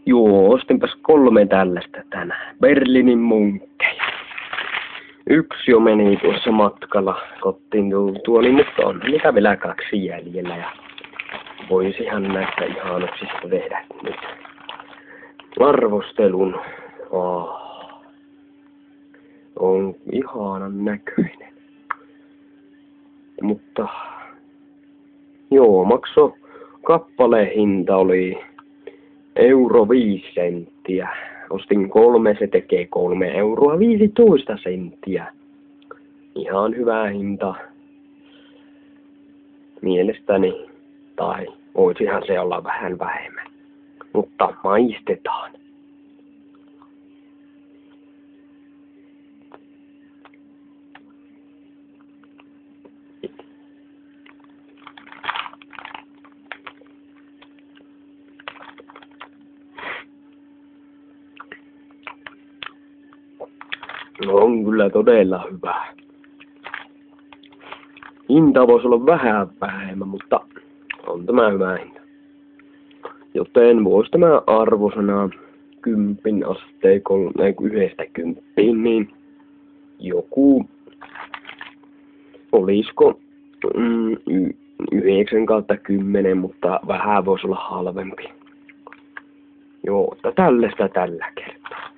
Joo, ostinpas 3 tällaista tänään. Berliinin munkkeja. Yksi jo meni tuossa matkalla kotiin tultua, niin mutta on niitä vielä 2 jäljellä ja voisihan näistä ihanuksista tehdä nyt arvostelun. On ihanan näköinen. Mutta joo, kappalehinta oli euro 5 senttiä. Ostin 3, se tekee 3 euroa 15 senttiä. Ihan hyvä hinta. Mielestäni. Tai voisihan se olla vähän vähemmän. Mutta maistetaan. No on kyllä todella hyvä. Hinta voisi olla vähän vähemmän, mutta on tämä hyvä hinta. Joten voisi tämä arvosana 10 asteikolla, 1–10, niin joku, olisiko 9/10, mutta vähän voisi olla halvempi. Joo, tällaista tällä kertaa.